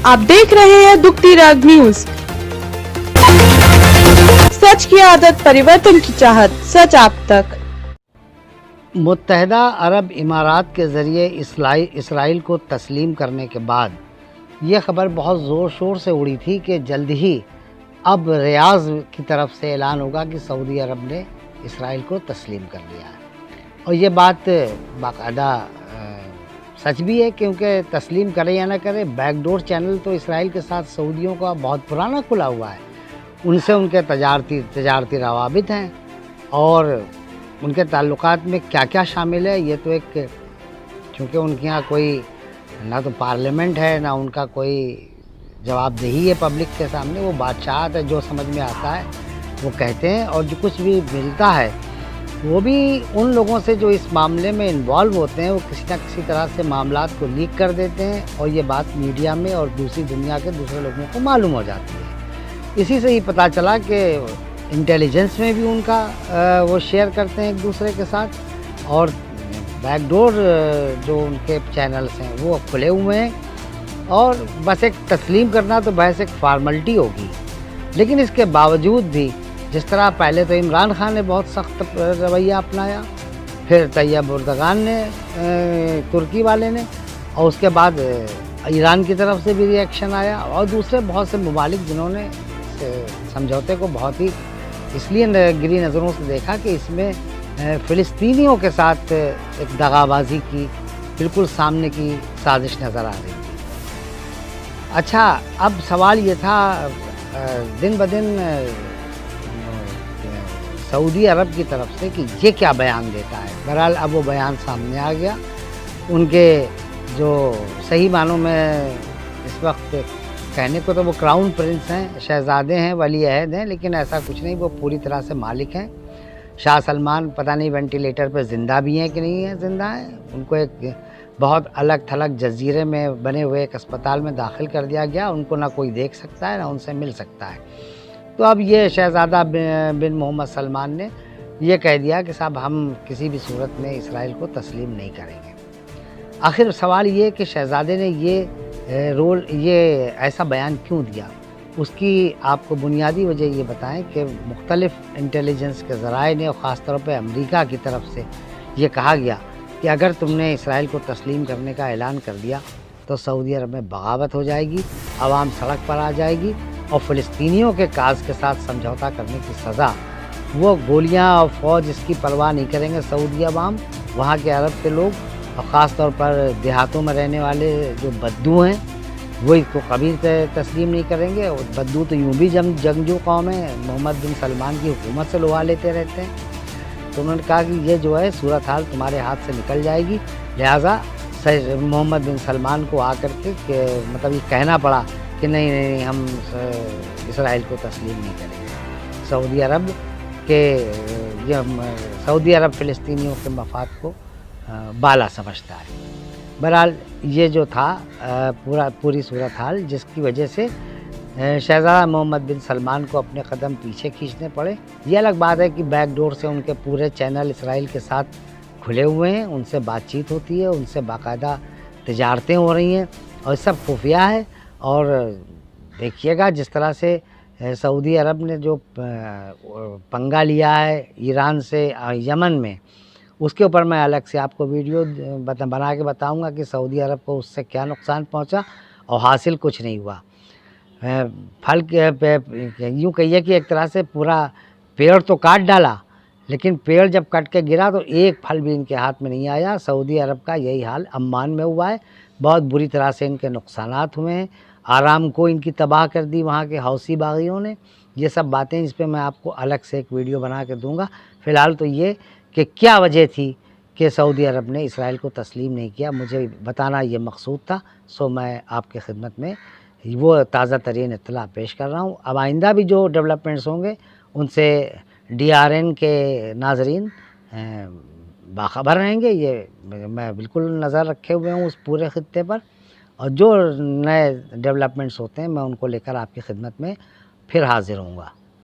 आप देख रहे हैं दुखती राग न्यूज। सच की आदत, परिवर्तन की चाहत, सच आप तक। मुत्तहदा अरब इमारात के ज़रिए इसराइल को तस्लीम करने के बाद ये ख़बर बहुत ज़ोर शोर से उड़ी थी कि जल्द ही अब रियाज़ की तरफ से ऐलान होगा कि सऊदी अरब ने इसराइल को तस्लीम कर लिया है। और ये बात बाकायदा सच भी है, क्योंकि तस्लीम करे या ना करे, बैकडोर चैनल तो इसराइल के साथ सऊदियों का बहुत पुराना खुला हुआ है। उनसे उनके तजारती रवाबित हैं और उनके ताल्लुकात में क्या क्या शामिल है ये तो एक, चूँकि उनके यहाँ कोई ना तो पार्लियामेंट है ना उनका कोई जवाबदेही है पब्लिक के सामने, वो बादशाहत है, जो समझ में आता है वो कहते हैं। और जो कुछ भी मिलता है वो भी उन लोगों से जो इस मामले में इन्वॉल्व होते हैं, वो किसी न किसी तरह से मामलात को लीक कर देते हैं और ये बात मीडिया में और दूसरी दुनिया के दूसरे लोगों को मालूम हो जाती है। इसी से ही पता चला कि इंटेलिजेंस में भी उनका वो शेयर करते हैं एक दूसरे के साथ, और बैकडोर जो उनके चैनल्स हैं वो खुले हुए हैं। और बस एक तस्लीम करना तो बहस एक फार्मलिटी होगी, लेकिन इसके बावजूद भी जिस तरह पहले तो इमरान खान ने बहुत सख्त रवैया अपनाया, फिर तैयब एर्दोगान ने, तुर्की वाले ने, और उसके बाद ईरान की तरफ से भी रिएक्शन आया, और दूसरे बहुत से ममालिक जिन्होंने समझौते को बहुत ही इसलिए गिरी नज़रों से देखा कि इसमें फ़िलिस्तीनियों के साथ एक दगाबाजी की बिल्कुल सामने की साजिश नज़र आ रही थी। अच्छा, अब सवाल ये था, दिन ब दिन सऊदी अरब की तरफ से कि ये क्या बयान देता है। बहरहाल अब वो बयान सामने आ गया। उनके जो सही मानों में इस वक्त कहने को तो वो क्राउन प्रिंस हैं, शहज़ादे हैं, वली अहद हैं, लेकिन ऐसा कुछ नहीं, वो पूरी तरह से मालिक हैं। शाह सलमान पता नहीं वेंटिलेटर पर ज़िंदा भी हैं कि नहीं है, ज़िंदा हैं। उनको एक बहुत अलग थलग जजीरे में बने हुए एक अस्पताल में दाखिल कर दिया गया। उनको ना कोई देख सकता है ना उनसे मिल सकता है। तो अब ये शहज़ादा बिन मोहम्मद सलमान ने ये कह दिया कि साहब हम किसी भी सूरत में इसराइल को तस्लीम नहीं करेंगे। आखिर सवाल ये कि शहज़ादे ने ये ऐसा बयान क्यों दिया, उसकी आपको बुनियादी वजह ये बताएं कि मुख्तलिफ़ इंटेलिजेंस के ज़राए ने, और ख़ास तौर पे अमेरिका की तरफ से ये कहा गया कि अगर तुमने इसराइल को तस्लीम करने का ऐलान कर दिया तो सऊदी अरब में बगावत हो जाएगी, आवाम सड़क पर आ जाएगी, और फ़िलिस्तीनियों के काज के साथ समझौता करने की सज़ा, वो गोलियां और फ़ौज इसकी परवाह नहीं करेंगे। सऊदी अवाम, वहाँ के अरब के लोग, और ख़ास तौर पर देहातों में रहने वाले जो बद्दू हैं, वो इसको कभी तस्लीम नहीं करेंगे। और बद्दू तो यूँ भी जंगजू कौम है, मोहम्मद बिन सलमान की हुकूमत से लोहा लेते रहते हैं। तो उन्होंने कहा कि ये जो है सूरत हाल तुम्हारे हाथ से निकल जाएगी, लिहाजा मोहम्मद बिन सलमान को आकर के मतलब ये कहना पड़ा कि नहीं हम इसराइल को तस्लीम नहीं करेंगे। सऊदी अरब फ़िलिस्तीनियों के मफाद को बाला समझता है। बहरहाल ये जो था पूरी सूरत हाल, जिसकी वजह से शहज़ादा मोहम्मद बिन सलमान को अपने कदम पीछे खींचने पड़े। ये अलग बात है कि बैकडोर से उनके पूरे चैनल इसराइल के साथ खुले हुए हैं, उनसे बातचीत होती है, उनसे बाकायदा तजारतें हो रही हैं, और सब खुफिया है। और देखिएगा जिस तरह से सऊदी अरब ने जो पंगा लिया है ईरान से यमन में, उसके ऊपर मैं अलग से आपको वीडियो बना के बताऊंगा कि सऊदी अरब को उससे क्या नुकसान पहुंचा और हासिल कुछ नहीं हुआ। फल यूँ कहिए कि एक तरह से पूरा पेड़ तो काट डाला, लेकिन पेड़ जब कट के गिरा तो एक फल भी इनके हाथ में नहीं आया। सऊदी अरब का यही हाल अम्मान में हुआ है। बहुत बुरी तरह से इनके नुकसानात हुए हैं। आराम को इनकी तबाह कर दी वहाँ के हौसी बागियों ने। ये सब बातें, इस पर मैं आपको अलग से एक वीडियो बना के दूंगा। फ़िलहाल तो ये कि क्या वजह थी कि सऊदी अरब ने इसराइल को तस्लीम नहीं किया, मुझे बताना ये मकसूद था। सो मैं आपके खिदमत में वो ताज़ा तरीन इत्तला पेश कर रहा हूँ। अब आइंदा भी जो डेवलपमेंट्स होंगे उनसे DRN के नाजरीन बाखबर रहेंगे। ये मैं बिल्कुल नज़र रखे हुए हूँ उस पूरे खित्ते पर, और जो नए डेवलपमेंट्स होते हैं मैं उनको लेकर आपकी खिदमत में फिर हाजिर होऊंगा।